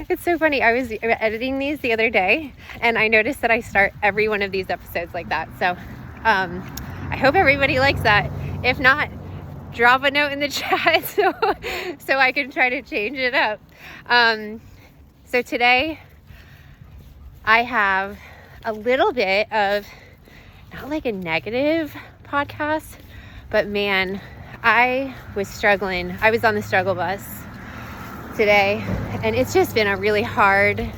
It's so funny. I was editing these the other day, and I noticed that I start every one of these episodes like that. So I hope everybody likes that. If not, drop a note in the chat so I can try to change it up. So today I have a little bit of, not like a negative podcast, but man, I was struggling. I was on the struggle bus today, and it's just been a really hard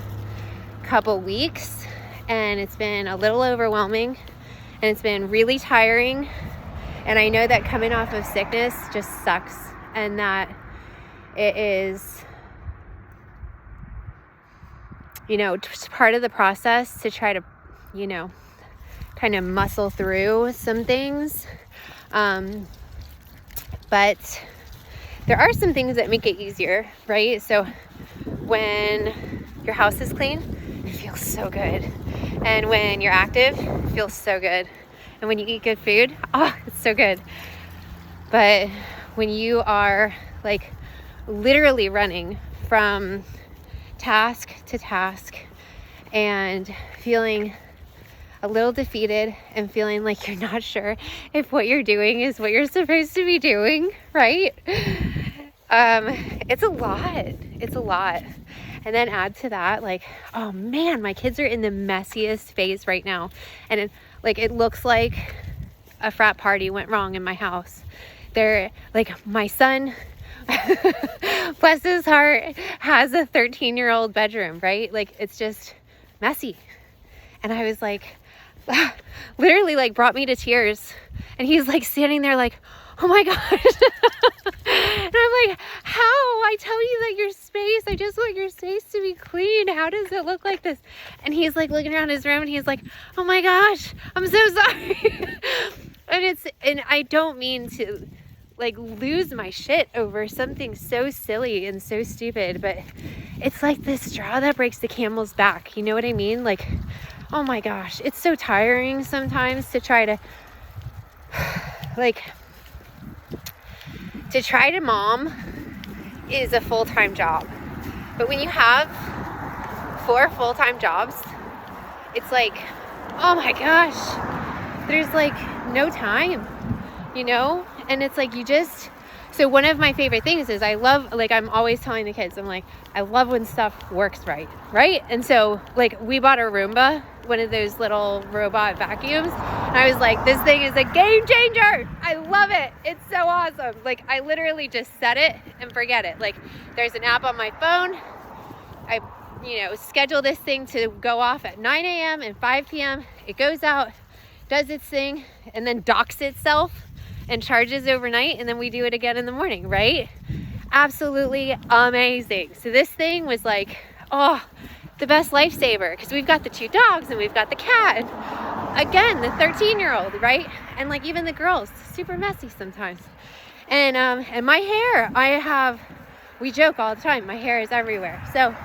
couple weeks, and it's been a little overwhelming, and it's been really tiring. And I know that coming off of sickness just sucks, and that it is, part of the process to try to, kind of muscle through some things. But there are some things that make it easier, right? So when your house is clean, it feels so good. And when you're active, it feels so good. And when you eat good food, it's so good. But when you are like literally running from task to task and feeling a little defeated and feeling like you're not sure if what you're doing is what you're supposed to be doing, right? It's a lot. And then add to that, like, oh man, my kids are in the messiest phase right now. And it looks like a frat party went wrong in my house. They're like, my son, bless his heart, has a 13-year-old bedroom, right? Like, it's just messy. And I was like, literally like brought me to tears. And he's like standing there like, oh my gosh. And I'm like, how? I tell you that your space, I just want your space to be clean. How does it look like this? And he's like looking around his room and he's like, oh my gosh, I'm so sorry. And I don't mean to like lose my shit over something so silly and so stupid, but it's like the straw that breaks the camel's back. You know what I mean? Like, oh my gosh, it's so tiring sometimes to try to mom is a full-time job. But when you have 4 full-time jobs, it's like, oh my gosh, there's like no time, and it's like so one of my favorite things is I'm always telling the kids, I'm like, I love when stuff works right? And so like we bought a Roomba, one of those little robot vacuums, and I was like, this thing is a game changer. I love it. It's so awesome. Like, I literally just set it and forget it. Like, there's an app on my phone. I schedule this thing to go off at 9 a.m. and 5 p.m. It goes out, does its thing, and then docks itself and charges overnight, and then we do it again in the morning, right? Absolutely amazing. So this thing was like, the best lifesaver, because we've got the 2 dogs and we've got the cat, and again, the 13-year-old, right? And like even the girls, super messy sometimes. And my hair, we joke all the time, my hair is everywhere. So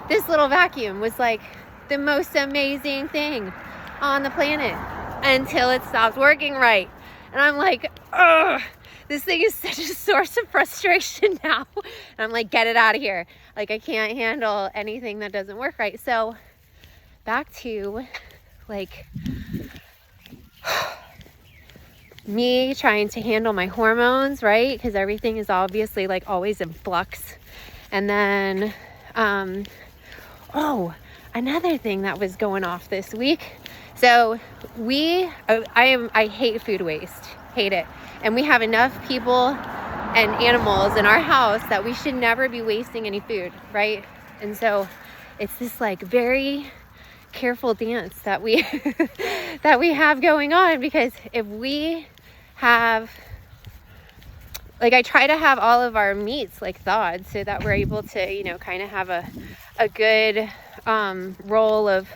this little vacuum was like the most amazing thing on the planet until it stopped working right. And I'm like, ugh, this thing is such a source of frustration now. And I'm like, get it out of here. Like, I can't handle anything that doesn't work right. So back to like me trying to handle my hormones, right? Because everything is obviously like always in flux. And then, another thing that was going off this week. So I hate food waste, hate it. And we have enough people and animals in our house that we should never be wasting any food, right? And so it's this like very careful dance that we that we have going on, because if we have, like, I try to have all of our meats like thawed so that we're able to, kind of have a good roll of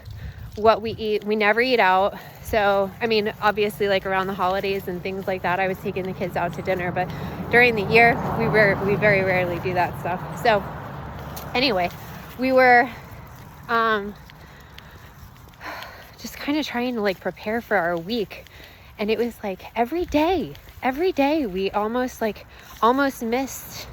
what we eat. We never eat out. So, I mean, obviously, like around the holidays and things like that, I was taking the kids out to dinner, but during the year, we very rarely do that stuff. So, anyway, we were just kind of trying to like prepare for our week, and it was like every day we almost missed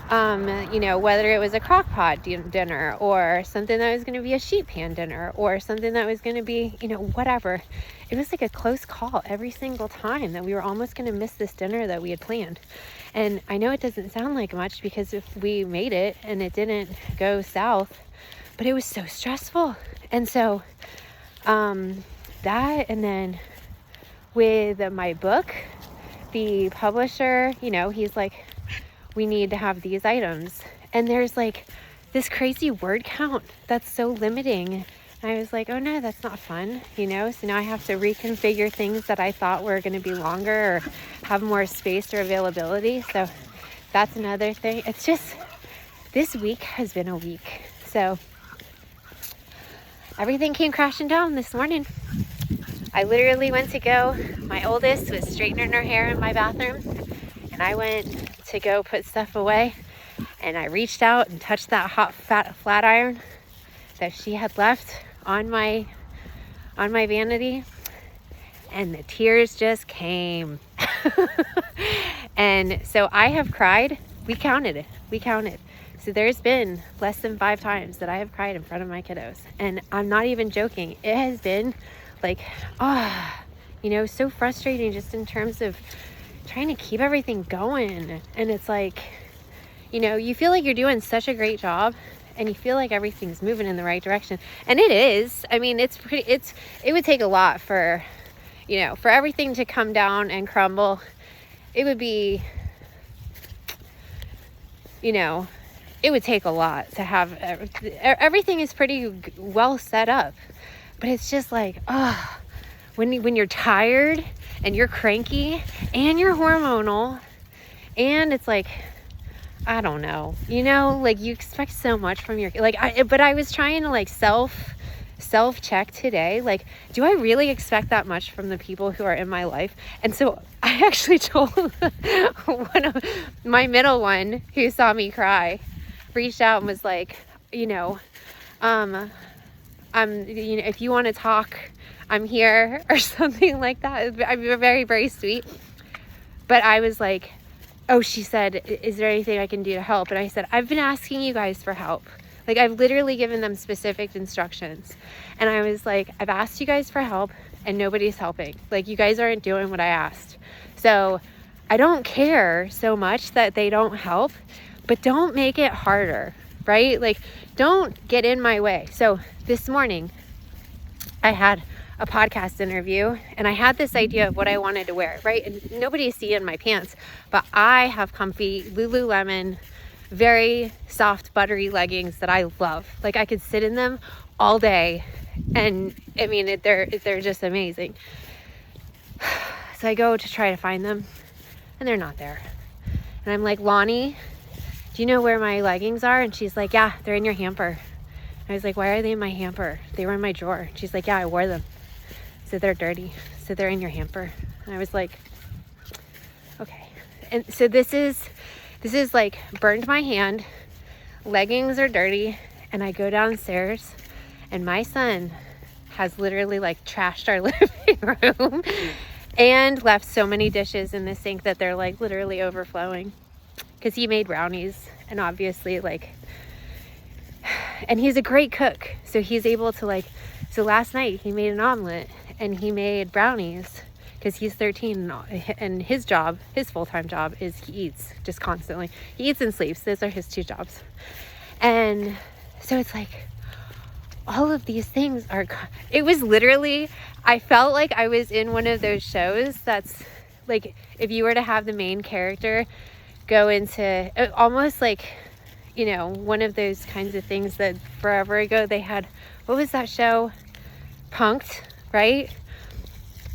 Whether it was a crock pot dinner or something that was going to be a sheet pan dinner or something that was going to be, whatever. It was like a close call every single time that we were almost going to miss this dinner that we had planned. And I know it doesn't sound like much because if we made it and it didn't go south, but it was so stressful. And so that, and then with my book, the publisher, he's like, we need to have these items. And there's like this crazy word count that's so limiting. And I was like, oh no, that's not fun, So now I have to reconfigure things that I thought were going to be longer or have more space or availability. So that's another thing. It's just, this week has been a week. So everything came crashing down this morning. I literally went to go, my oldest was straightening her hair in my bathroom, and I went to go put stuff away, and I reached out and touched that hot flat iron that she had left on my vanity, and the tears just came. And so I have cried. We counted. So there's been less than 5 times that I have cried in front of my kiddos, and I'm not even joking. It has been like, so frustrating just in terms of trying to keep everything going. And it's like, you feel like you're doing such a great job and you feel like everything's moving in the right direction. And it is. I mean, it would take a lot for everything to come down and crumble. It would be, it would take a lot to have, everything is pretty well set up. But it's just like, when you're tired and you're cranky and you're hormonal and it's like, I don't know, like you expect so much from your, but I was trying to like self check today. Like, do I really expect that much from the people who are in my life? And so I actually told one of my middle one who saw me cry, reached out and was like, if you want to talk, I'm here, or something like that. I'm very, very sweet. But I was like, oh, she said, is there anything I can do to help? And I said, I've been asking you guys for help. Like, I've literally given them specific instructions. And I was like, I've asked you guys for help and nobody's helping. Like, you guys aren't doing what I asked. So I don't care so much that they don't help, but don't make it harder, right? Like, don't get in my way. So this morning I had a podcast interview and I had this idea of what I wanted to wear, right? And nobody's seeing my pants, but I have comfy Lululemon, very soft, buttery leggings that I love. Like, I could sit in them all day. And I mean, they're just amazing. So I go to try to find them and they're not there. And I'm like, Lonnie, do you know where my leggings are? And she's like, yeah, they're in your hamper. I was like, why are they in my hamper? They were in my drawer. She's like, yeah, I wore them. So they're dirty. So they're in your hamper. And I was like, okay. And so this is like burned my hand. Leggings are dirty. And I go downstairs and my son has literally like trashed our living room and left so many dishes in the sink that they're like literally overflowing. Because he made brownies and obviously and he's a great cook. So he's able to so last night he made an omelet and he made brownies because he's 13 and his full-time job is he eats just constantly. He eats and sleeps. Those are his 2 jobs. And so it's like all of these things it was literally, I felt like I was in one of those shows that's like, if you were to have the main character go into almost like, one of those kinds of things that forever ago they had, what was that show? Punk'd, right?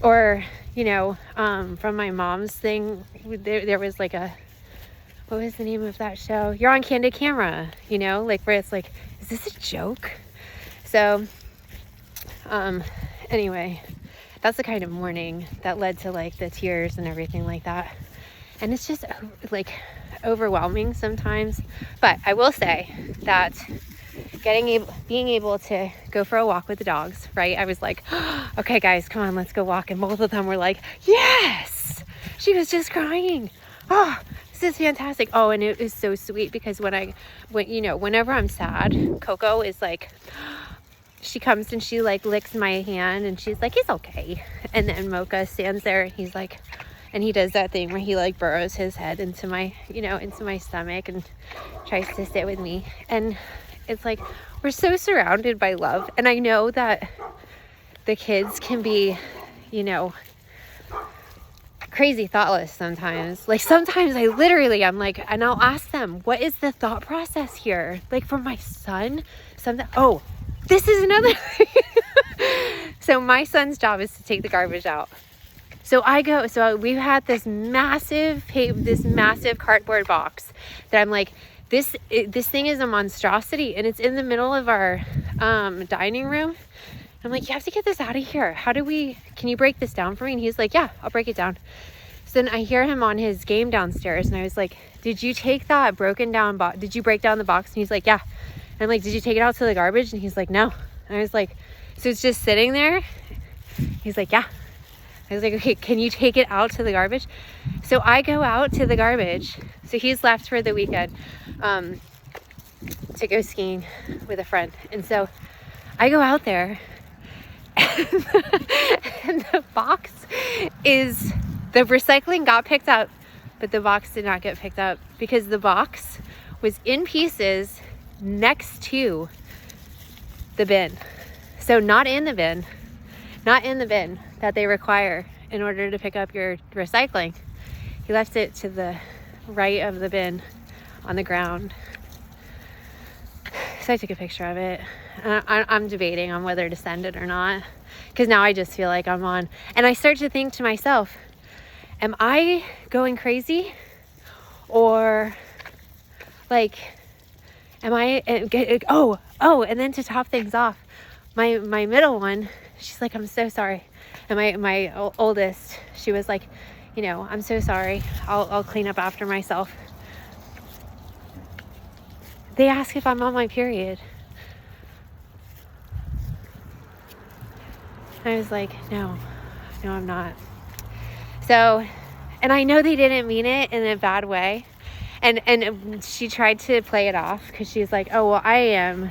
Or, from my mom's thing, there was like what was the name of that show? You're on Candid Camera, where it's like, is this a joke? So, anyway, that's the kind of morning that led to the tears and everything like that. And it's just overwhelming sometimes. But I will say that being able to go for a walk with the dogs, right? I was like, okay, guys, come on, let's go walk. And both of them were like, yes, she was just crying. Oh, this is fantastic. Oh, and it is so sweet because whenever I'm sad, Coco is like, she comes and she like licks my hand and she's like, it's okay. And then Mocha stands there and he's like, and he does that thing where he like burrows his head into my stomach and tries to sit with me. And it's like, we're so surrounded by love. And I know that the kids can be, crazy thoughtless sometimes. Like sometimes I'm like, and I'll ask them, what is the thought process here? Like for my son, this is another thing. So my son's job is to take the garbage out. So we've had this massive cardboard box that I'm like, this thing is a monstrosity and it's in the middle of our dining room. I'm like, you have to get this out of here. Can you break this down for me? And he's like, yeah, I'll break it down. So then I hear him on his game downstairs and I was like, did you take that broken down box? Did you break down the box? And he's like, yeah. And I'm like, did you take it out to the garbage? And he's like, no. And I was like, so it's just sitting there? He's like, yeah. I was like, okay, can you take it out to the garbage? So I go out to the garbage. So he's left for the weekend to go skiing with a friend. And so I go out there and the box the recycling got picked up, but the box did not get picked up because the box was in pieces next to the bin. So not in the bin that they require in order to pick up your recycling. He left it to the right of the bin on the ground. So I took a picture of it. I'm debating on whether to send it or not because now I just feel like I'm on. And I start to think to myself, am I going crazy? Or like, am I, and then to top things off, my middle one, she's like, I'm so sorry. And my oldest, she was like, I'm so sorry. I'll clean up after myself. They ask if I'm on my period. I was like, no, I'm not. So, and I know they didn't mean it in a bad way. And she tried to play it off because she's like, oh, well, I am.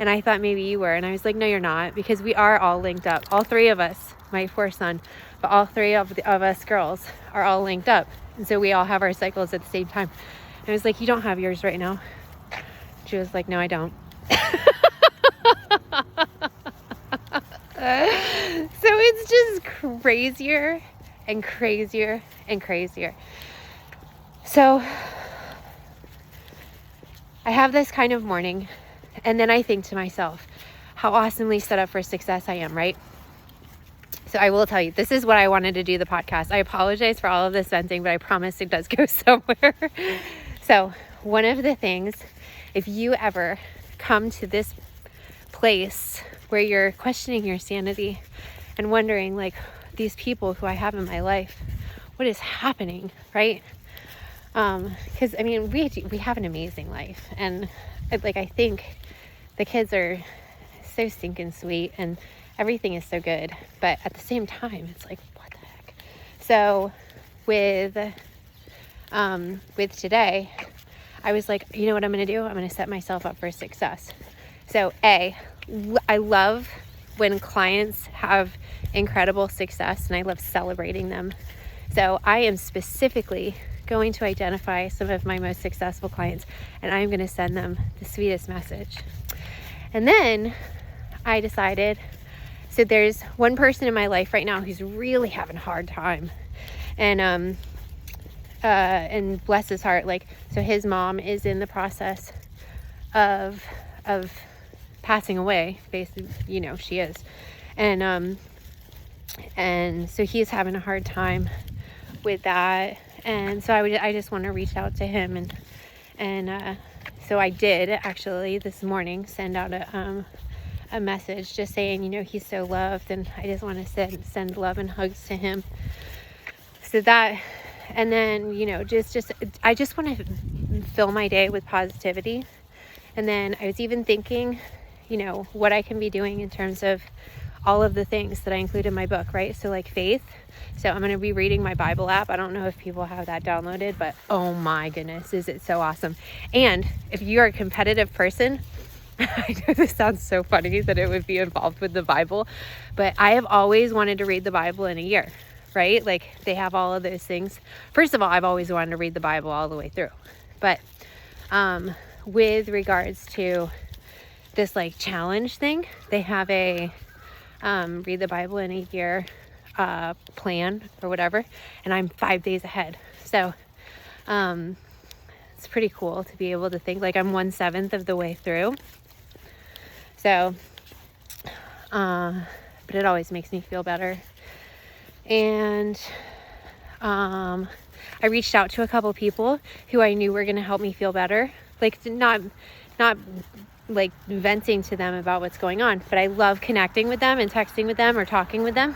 And I thought maybe you were. And I was like, no, you're not, because we are all linked up. All three of us, my poor son, but all three of us girls are all linked up. And so we all have our cycles at the same time. And I was like, you don't have yours right now. She was like, no, I don't. So it's just crazier and crazier and crazier. So I have this kind of morning, and then I think to myself, how awesomely set up for success I am, right? So I will tell you, this is what I wanted to do the podcast. I apologize for all of this venting, but I promise it does go somewhere. So one of the things, if you ever come to this place where you're questioning your sanity and wondering, like, these people who I have in my life, what is happening, right? Because I mean, we have an amazing life, and I think the kids are so stinking sweet and everything is so good, but at the same time it's like, what the heck? So with today, I was like, you know what I'm going to do? I'm going to set myself up for success. So I love when clients have incredible success, and I love celebrating them. So I am specifically going to identify some of my most successful clients, and I'm going to send them the sweetest message. And then I decided, so there's one person in my life right now who's really having a hard time, and bless his heart, like, so his mom is in the process of passing away, basically, she is, and so he's having a hard time with that, and so I just want to reach out to him, and so I did actually this morning send out a message just saying, he's so loved, and I just want to send love and hugs to him. So that, and then, I just want to fill my day with positivity. And then I was even thinking, what I can be doing in terms of all of the things that I include in my book, right? So like faith. So I'm going to be reading my Bible app. I don't know if people have that downloaded, but oh my goodness, is it so awesome. And if you're a competitive person, I know this sounds so funny that it would be involved with the Bible, but I have always wanted to read the Bible in a year, right? Like they have all of those things. First of all, I've always wanted to read the Bible all the way through, but with regards to this like challenge thing, they have a read the Bible in a year plan or whatever, and I'm 5 days ahead. So it's pretty cool to be able to think like I'm 1/7 of the way through. So but it always makes me feel better. And I reached out to a couple people who I knew were going to help me feel better, like not like venting to them about what's going on, but I love connecting with them and texting with them or talking with them.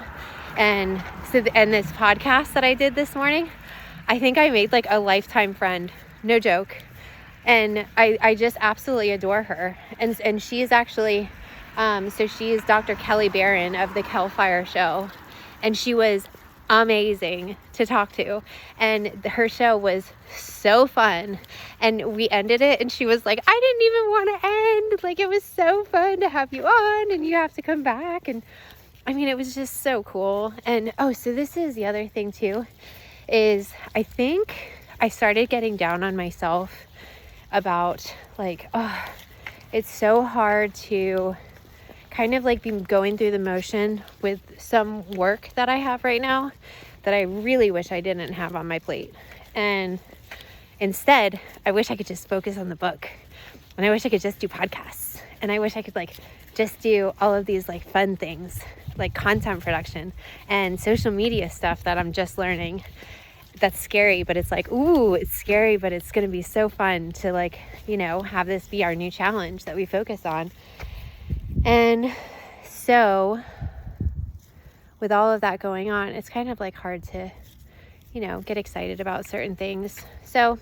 And so, and this podcast that I did this morning, I think I made like a lifetime friend, no joke. And I just absolutely adore her. And she is actually, so she is Dr. Kelly Barron of the Hellfire Show. And she was amazing to talk to. And her show was so fun. And we ended it and she was like, I didn't even want to end. Like, it was so fun to have you on and you have to come back. And I mean, it was just so cool. And oh, so this is the other thing too, is I think I started getting down on myself about like, oh, it's so hard to kind of like be going through the motion with some work that I have right now that I really wish I didn't have on my plate. And instead, I wish I could just focus on the book, and I wish I could just do podcasts, and I wish I could like just do all of these like fun things like content production and social media stuff that I'm just learning. That's scary, but it's like, ooh, it's scary, but it's going to be so fun to like, you know, have this be our new challenge that we focus on. And so with all of that going on, it's kind of like hard to, you know, get excited about certain things. So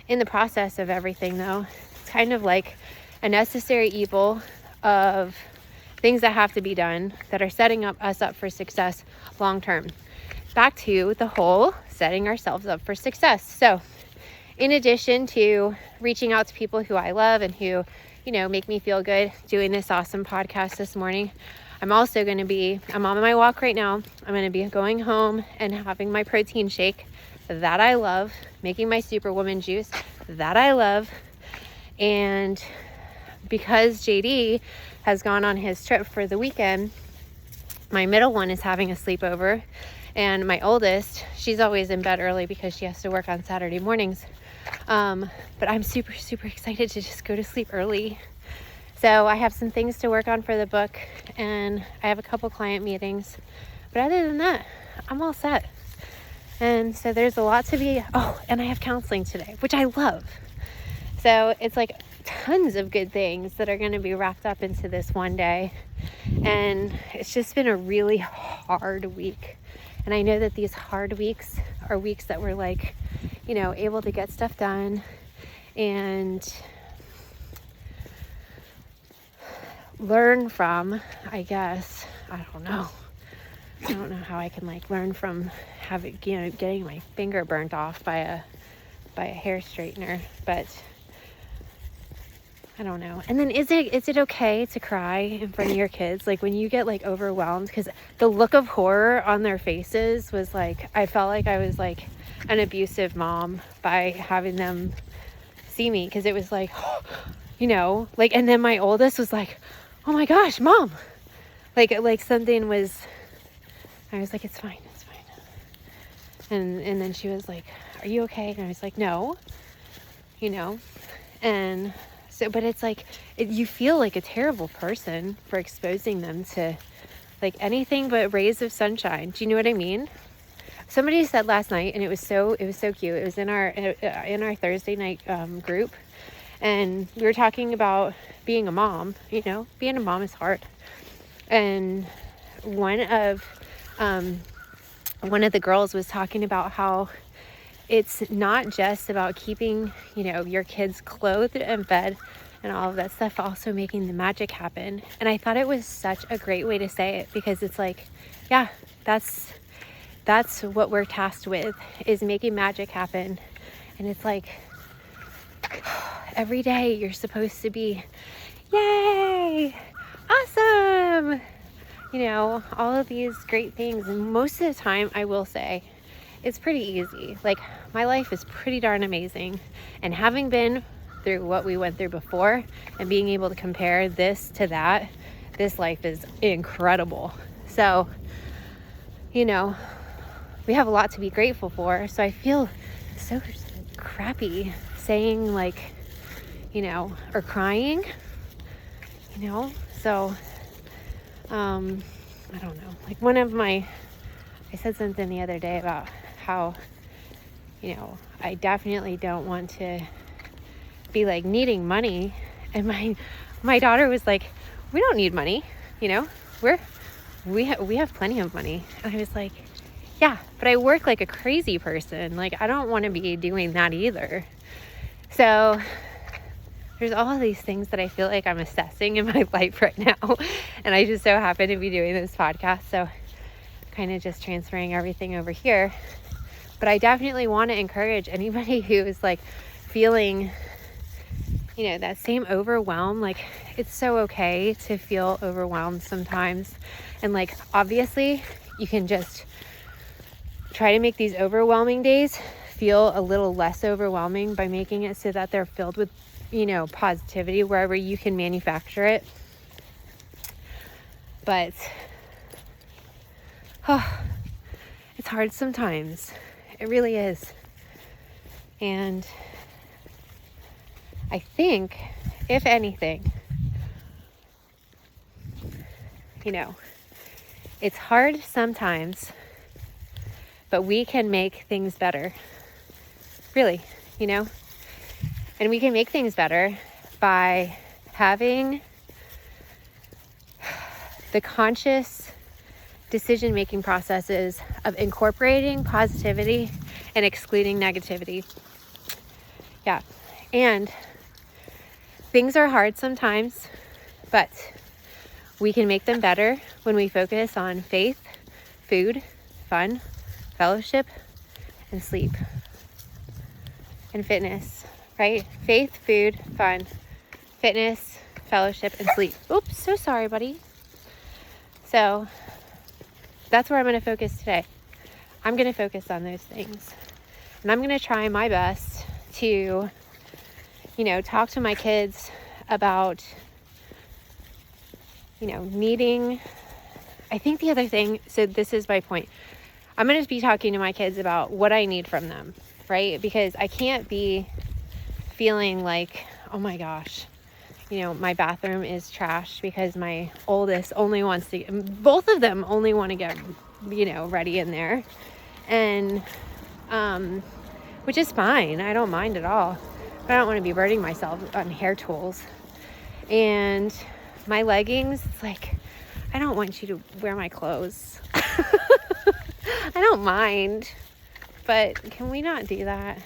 in the process of everything though, it's kind of like a necessary evil of things that have to be done that are setting us up for success long term. Back to the whole setting ourselves up for success. So in addition to reaching out to people who I love and who, you know, make me feel good, doing this awesome podcast this morning, I'm also going to be, I'm on my walk right now. I'm going to be going home and having my protein shake that I love, making my Superwoman juice that I love. And because JD has gone on his trip for the weekend, my middle one is having a sleepover. And my oldest, she's always in bed early because she has to work on Saturday mornings. But I'm super, super excited to just go to sleep early. So I have some things to work on for the book, and I have a couple client meetings. But other than that, I'm all set. And so there's a lot to be, and I have counseling today, which I love. So it's like tons of good things that are going to be wrapped up into this one day. And it's just been a really hard week. And I know that these hard weeks are weeks that we're like, you know, able to get stuff done and learn from, I guess. I don't know how I can like learn from having, you know, getting my finger burnt off by a hair straightener, but I don't know. And then is it okay to cry in front of your kids? Like when you get like overwhelmed, because the look of horror on their faces was like, I felt like I was like an abusive mom by having them see me, because it was like, you know, like, and then my oldest was like, oh my gosh, Mom, like something was, I was like, it's fine. And then she was like, are you okay? And I was like, no, you know. And so, but it's like, you feel like a terrible person for exposing them to like anything but rays of sunshine. Do you know what I mean? Somebody said last night, and it was so cute. It was in our Thursday night group, and we were talking about being a mom. You know, being a mom is hard. And one of the girls was talking about how it's not just about keeping, you know, your kids clothed and fed and all of that stuff, also making the magic happen. And I thought it was such a great way to say it, because it's like, yeah, that's what we're tasked with, is making magic happen. And it's like, every day you're supposed to be, yay, awesome, all of these great things. And most of the time, I will say, it's pretty easy. Like, my life is pretty darn amazing. And having been through what we went through before and being able to compare this to that, this life is incredible. So, we have a lot to be grateful for. So I feel so crappy saying like, or crying, so, I don't know, like I said something the other day about how, I definitely don't want to be like needing money. And my daughter was like, we don't need money, we have plenty of money. And I was like, yeah, but I work like a crazy person. Like, I don't want to be doing that either. So there's all of these things that I feel like I'm assessing in my life right now. And I just so happen to be doing this podcast. So kind of just transferring everything over here. But I definitely want to encourage anybody who is like feeling, that same overwhelm. Like, it's so okay to feel overwhelmed sometimes. And like, obviously you can just try to make these overwhelming days feel a little less overwhelming by making it so that they're filled with, positivity wherever you can manufacture it. But it's hard sometimes. It really is. And I think, if anything, it's hard sometimes, but we can make things better. Really, And we can make things better by having the conscious decision-making processes of incorporating positivity and excluding negativity. Yeah. And things are hard sometimes, but we can make them better when we focus on faith, food, fun, fellowship, and sleep. And fitness, right? Faith, food, fun, fitness, fellowship, and sleep. Oops, so sorry, buddy. So that's where I'm going to focus today. I'm going to focus on those things. And I'm going to try my best to, talk to my kids about, needing, I think the other thing, so this is my point. I'm going to be talking to my kids about what I need from them, right? Because I can't be feeling like, oh my gosh, my bathroom is trash because my oldest only wants to, both of them only want to get, ready in there. And, which is fine. I don't mind at all. But I don't want to be burning myself on hair tools. And my leggings, it's like, I don't want you to wear my clothes. I don't mind. But can we not do that?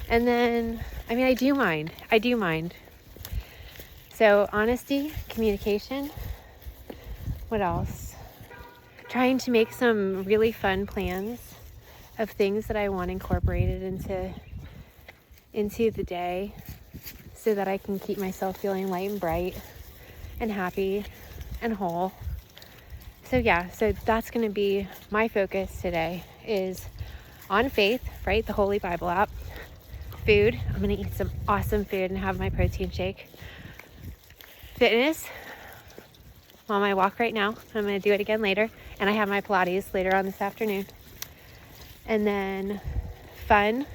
And then, I do mind. So honesty, communication, what else? Trying to make some really fun plans of things that I want incorporated into the day so that I can keep myself feeling light and bright and happy and whole. So that's going to be my focus today, is on faith, right? The Holy Bible app. Food. I'm going to eat some awesome food and have my protein shake. Fitness. I'm on my walk right now. I'm going to do it again later. And I have my Pilates later on this afternoon. And then fun.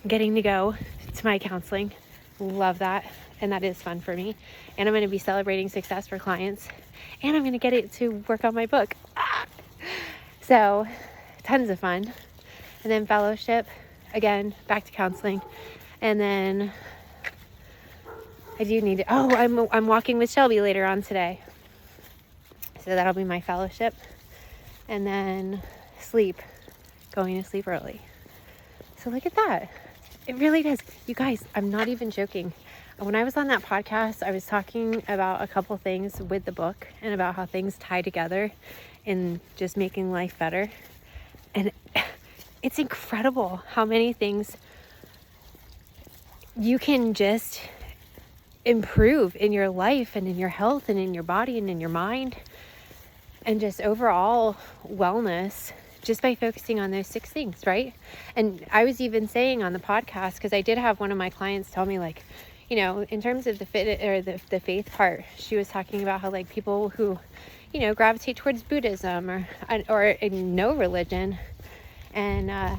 I'm getting to go to my counseling. Love that. And that is fun for me. And I'm going to be celebrating success for clients. And I'm going to get it to work on my book. So tons of fun. And then fellowship. Again, back to counseling. And then I do need to, I'm walking with Shelby later on today. So that'll be my fellowship. And then sleep. Going to sleep early. So look at that. It really does. You guys, I'm not even joking. When I was on that podcast, I was talking about a couple things with the book and about how things tie together in just making life better. And it's incredible how many things you can just improve in your life and in your health and in your body and in your mind and just overall wellness just by focusing on those 6 things, right? And I was even saying on the podcast, because I did have one of my clients tell me, like, you know, in terms of the fit or the faith part, she was talking about how like people who, you know, gravitate towards Buddhism or in no religion. And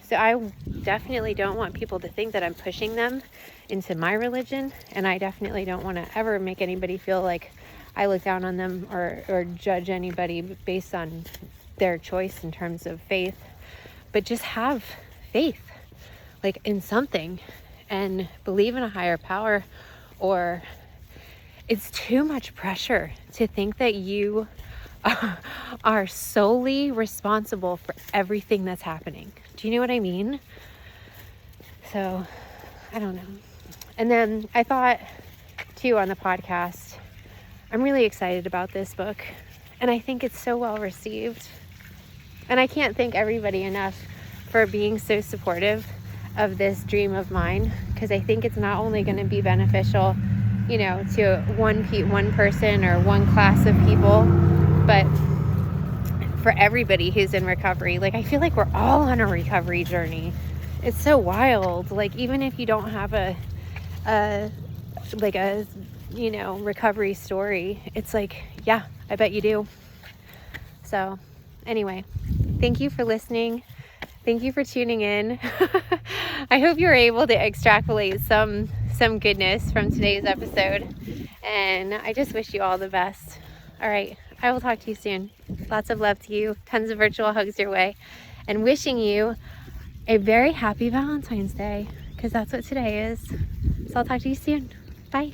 so I definitely don't want people to think that I'm pushing them into my religion. And I definitely don't want to ever make anybody feel like I look down on them or judge anybody based on their choice in terms of faith. But just have faith, like in something, and believe in a higher power. Or it's too much pressure to think that you are solely responsible for everything that's happening. Do you know what I mean? So, I don't know. And then I thought, too, on the podcast, I'm really excited about this book. And I think it's so well received. And I can't thank everybody enough for being so supportive of this dream of mine. Because I think it's not only going to be beneficial, you know, to one person or one class of people, but for everybody who's in recovery. Like, I feel like we're all on a recovery journey. It's so wild. Like, even if you don't have a you know, recovery story, it's like, yeah, I bet you do. So anyway, thank you for listening. Thank you for tuning in. I hope you were able to extrapolate some goodness from today's episode. And I just wish you all the best. All right. I will talk to you soon. Lots of love to you. Tons of virtual hugs your way. And wishing you a very happy Valentine's Day, because that's what today is. So I'll talk to you soon. Bye.